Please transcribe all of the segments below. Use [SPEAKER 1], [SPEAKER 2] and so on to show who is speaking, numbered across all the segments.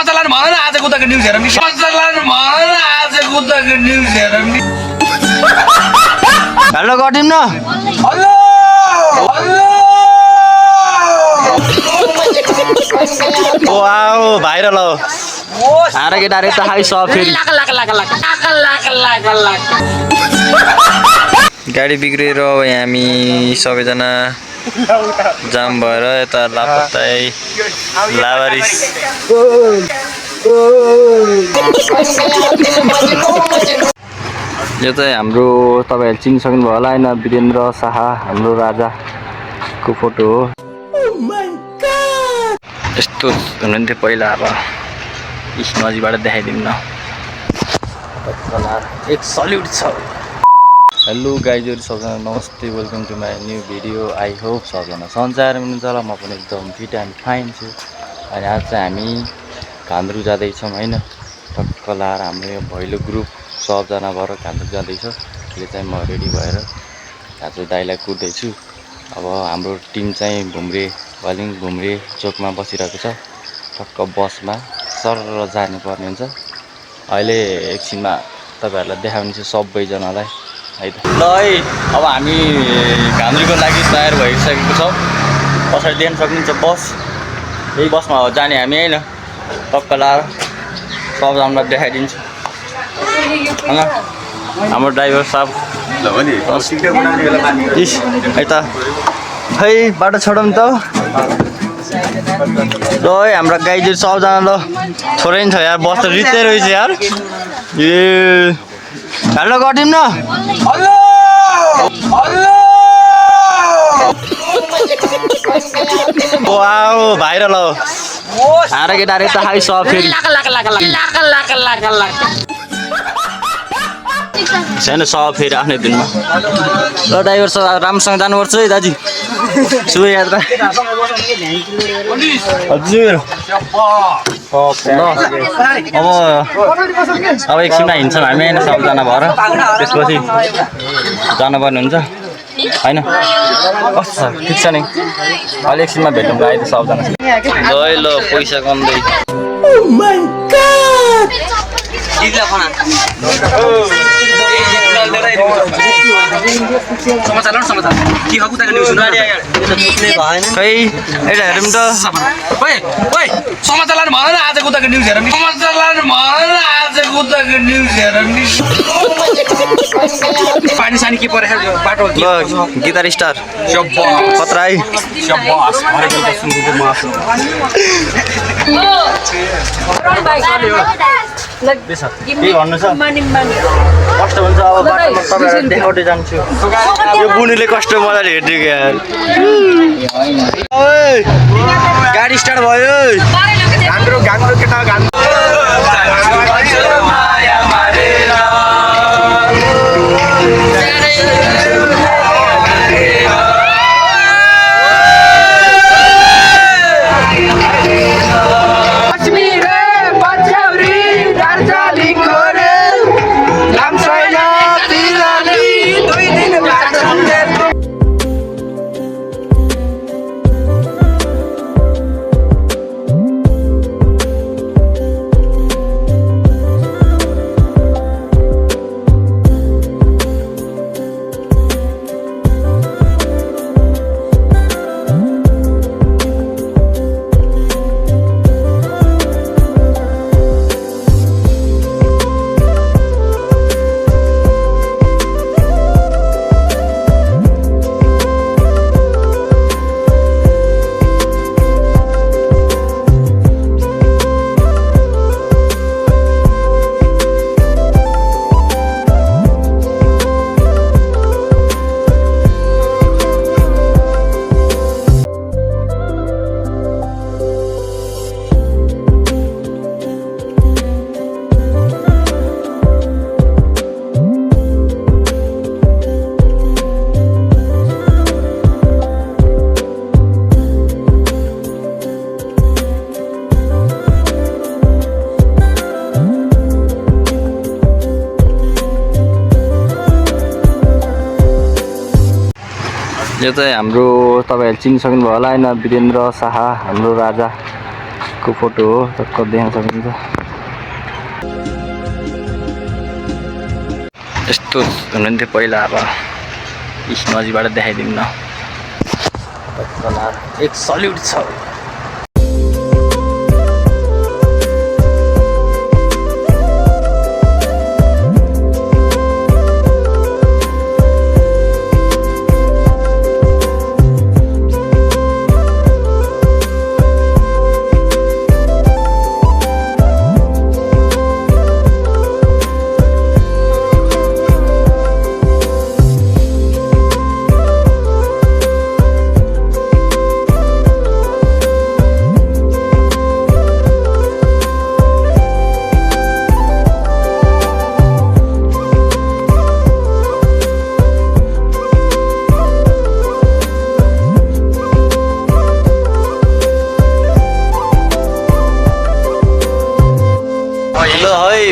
[SPEAKER 1] समाचार भन न आजको उताको न्युज हेरौँ नि समाचार भन न आजको उताको न्युज हेरौँ नि
[SPEAKER 2] हेलो गर्दिम न
[SPEAKER 1] हेलो हेलो
[SPEAKER 2] वाओ भाइरल हो आरे केटारे त हाई सब फेरि गाडी बिग्रेर हामी सबैजना जाम भएर यता लापत्तै लावारिस यो चाहिँ हाम्रो तपाईहरु चिनिसक्नु भयो होला हैन वीरेन्द्र शाह हाम्रो राजाको फोटो हो यस्तो हुनुहुन्थ्यो पहिला अब इस नजिबाट देखाइदिउँ न एक सल्युट छ हेलो गाइजहरु सबैजना नमस्ते welcome to my new video I hope सबैजना सन्चै हुनुहुन्छ होला म पनि एकदम फिट एन्ड फाइन छु अनि आज चाहिँ हामी घान्द्रु जाँदैछौँ हैन टक्क लाएर हाम्रो यो भैलो ग्रुप सबजना भएर घान्द्रु जाँदैछ अहिले चाहिँ म रेडी भएर आज दाइलाई कुर्दैछु अब हाम्रो टिम चाहिँ घुम्रे चोकमा बसिरहेको छ टक्क बसमा सर जानुपर्ने हुन्छ अहिले एकछिनमा तपाईहरुलाई देखाउने छु सबैजनालाई है त ल है अब हामी घान्द्रुको लागि तयार भइसकेको छौं पछाडि देख्न सक्नुहुन्छ बस यही बसमा हो जाने हामी हैन टक्क लाएर सबजनालाई देखाइदिन्छु हैन हाम्रो ड्राइभर साहब ल हो नि सिक्दै बनाउने बेला माथि है त खै बाटो छोडौँ त ल है हाम्रो गाइजहरु सबजना ल थोरै छ यार बस त रित्तै रहेछ यार ए हेलो गर्दिम न
[SPEAKER 1] हेलो हेलो
[SPEAKER 2] वाओ भाइरल हो आरे केटारे त हाई सब फेरि छैन सब फेरि आफ्नै दिनमा ल ड्राइभर साहब राम्रोसँग जानुपर्छ है दाजु शुभ यात्रा हजुर अब एकछिनमा हिँड्छौँ हामी होइन सबजना भएर त्यसपछि जानुपर्ने हुन्छ होइन कस्तो छ ठिक छ नि अहिले एकछिनमा भेटौँ ल अहिले सबजना ल पैसा कम्दै
[SPEAKER 1] समाचार के हो उताको न्युज सुन्नु
[SPEAKER 2] खै एउटा हेरौँ त
[SPEAKER 1] ओइ ओइ समाचार भन न आजको उताको न्युज हेरौँ नि समाचार भन न आजको उताको न्युज हेरौँ नि पानी सानी के परेछ बाटो
[SPEAKER 2] ल गिटार स्टार खतरा है के भन्नु छ कष्ट हुन्छ अब बाटोमा तपाईहरुलाई देखाउँदै जान्छु यो बुनीले कष्ट मलाई हेर्दै यार ओइ गाडी स्टार्ट भयो घान्द्रो केटा यो चाहिँ हाम्रो तपाईहरु चिनिसक्नु भयो होला हैन वीरेन्द्र शाह हाम्रो राजाको को फोटो हो टक्क देख्न सक्नुहुन्छ। यस्तो हुनुहुन्थ्यो पहिला। अब इस नजिकबाट देखाइदिउँ न। एक सल्युट छ।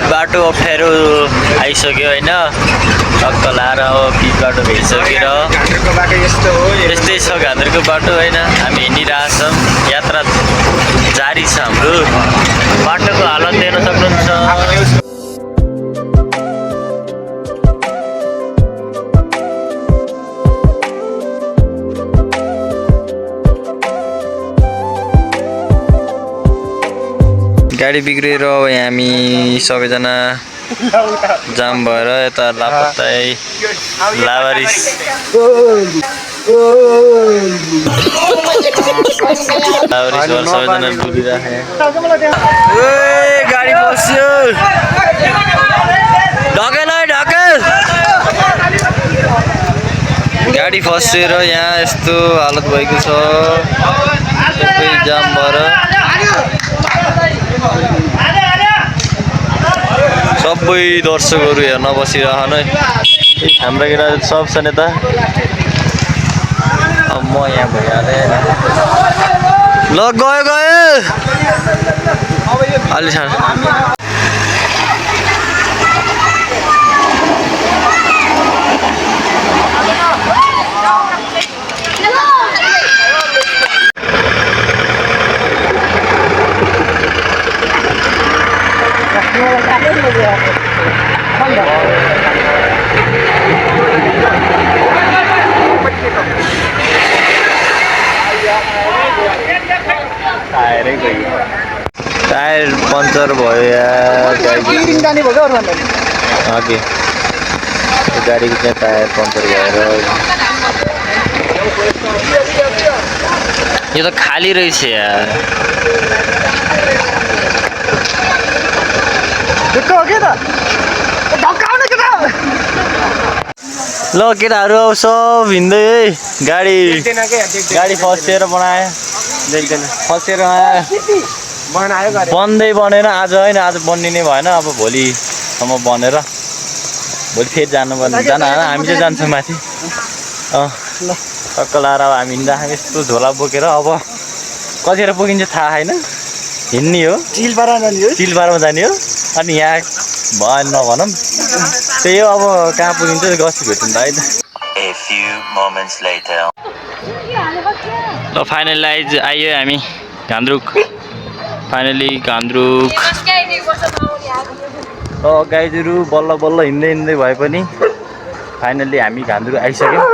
[SPEAKER 2] बाटो अप्ठ्यारो आइसक्यो होइन। टक्क लाएर अब पिच बाटो भेटिसकेर यस्तै छ घान्द्रुकको बाटो होइन। हामी हिँडिरहेछौँ, यात्रा जारी छ हाम्रो। बाटोको हालत हेर्न सक्नुहुन्छ। गाडी बिग्रेर अब हामी सबैजना जाम भएर यता लापत्तै लावारिस सबैजना डुबिराखे। गाडी बस्यो, ढकेल ढकेल। गाडी फसेर यहाँ यस्तो हालत भएको छ, सबै जाम भएर। सबै दर्शकहरू हेर्न बसिरहन है। हाम्रा केटा सब छ नि त। अब म यहाँ भइहालेँ। ल गयो गयो अलि छ। टायर पङ्चर भयो यार। गाडीको चाहिँ टायर पङ्चर भएर यो त खाली रहेछ यार। ल केटाहरू अब सब हिँड्दै है। गाडी फसेर बनायो, फसेर बन्दै बनेन आज होइन। आज बनिने भएन, अब भोलिसम्म बनेर भोलि फेरि जानुपर्ने। जान हामी चाहिँ जान्छौँ माथि। टक्क लाएर अब हामी हिँड्दाखेरि यस्तो झोला बोकेर अब कतिखेर पुगिन्छ थाहा छैन। हिँड्ने हो, चिलपारामा जाने हो। अनि यहाँ भएन नभनौँ, त्यही हो। अब कहाँ पुगिन्छ गसी भेटौँ है त। ल फाइनलाइज आइयो हामी घान्द्रुक। फाइनली घान्द्रुक। गाइजहरू बल्ल बल्ल हिँड्दै भए पनि फाइनली हामी घान्द्रुक आइसक्यौँ।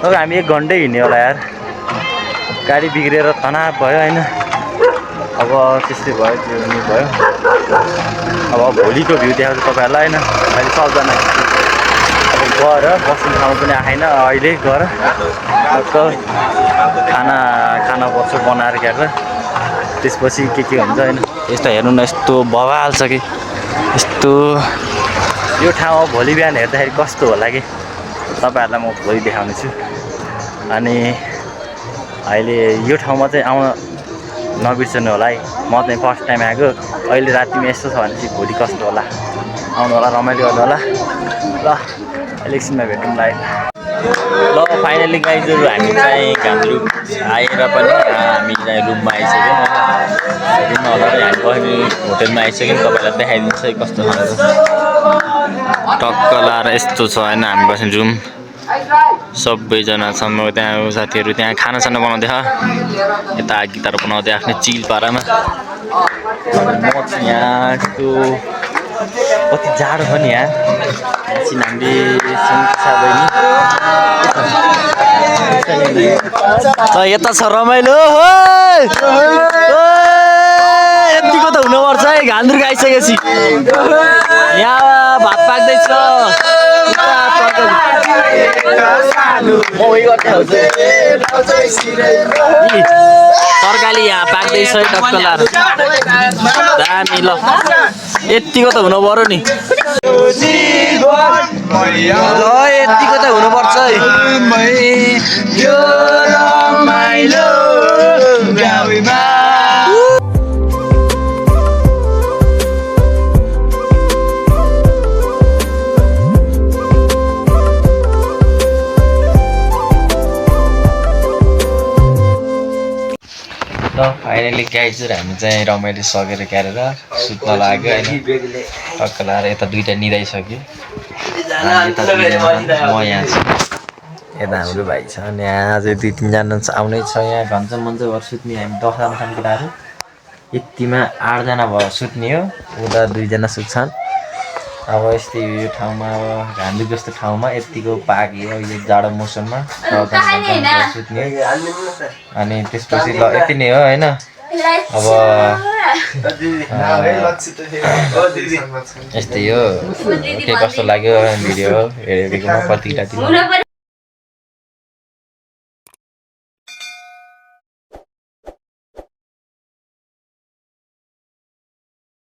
[SPEAKER 2] अब हामी 1 घन्टै हिँड्यो होला यार। गाडी बिग्रेर तनाव भयो होइन। अब त्यस्तै भयो, त्यो नि भयो। अब भोलिको भ्यू देखाउँछु तपाईँहरूलाई होइन। अहिले सबजना अब गएर बस्ने ठाउँ पनि आएन। अहिले गएर खाना पर्छ बनाएर क्याएर। त्यसपछि के हुन्छ होइन। यस्तो हेर्नु न, यस्तो बवाल छ कि यस्तो। यो ठाउँ भोलि बिहान हेर्दाखेरि कस्तो होला कि तपाईँहरूलाई म भोलि देखाउने छु। अनि अहिले यो ठाउँमा चाहिँ आउन नबिर्सनु होला है। म चाहिँ फर्स्ट टाइम आएको। अहिले रातिमा यस्तो छ भनेपछि भोलि कस्तो होला। आउनु होला, रमाइलो गर्नु होला। ल एकछिनमा भेटौँ ल। ल फाइनली गाइजहरू हामी चाहिँ घान्द्रुक आएर पनि हामी चाहिँ रुममा आइसक्यौँ। रुममा होला हामी बस्ने होटेलमा आइसक्यौँ। तपाईँलाई देखाइदिन्छ है कस्तो खाले टक्क लाएर यस्तो छ होइन हामी बस्ने रुम। सबैजना सँग त्यहाँ साथीहरू त्यहाँ खानासाना बनाउँदै यता आगीतार बनाउँदै आफ्नै चिल पारामा। अनि म चाहिँ यहाँको कति जाडो छ नि यहाँ एकछिन हामीले समीक्षा बहिनी यता छ रमाइलो यतिको त हुनुपर्छ है घान्द्रुक आइसकेपछि यहाँ भात पाक्दैछ तरकारी यहाँ पाक्दैछ है टक्क लाएर दामी ल यतिको त हुनु पर्यो नि यतिको त हुनुपर्छ है ल फाइनली गाइजहरू हामी चाहिँ रमाइलो सकेर क्यारेर सुत्न लाग्यो होइन टक्क लाएर यता दुइटा निदाइसक्यो म यहाँ छु यता हाम्रो भाइ छ अनि यहाँ अझै 2-3 जना आउनै छ यहाँ घन्चम मन्च भएर सुत्ने हामी 10 जना छन् केटाहरू यतिमा 8 जना भयो सुत्ने हो उता 2 जना सुत्छन् अब यस्तै यो ठाउँमा अब घान्द्रुक जस्तो ठाउँमा यतिको पाक्यो यो जाडो मौसममा सुत्ने अनि त्यसपछि ल यति नै हो होइन अब यस्तै हो के कस्तो लाग्यो भिडियो हेरेकोमा प्रतिक्रिया दिनु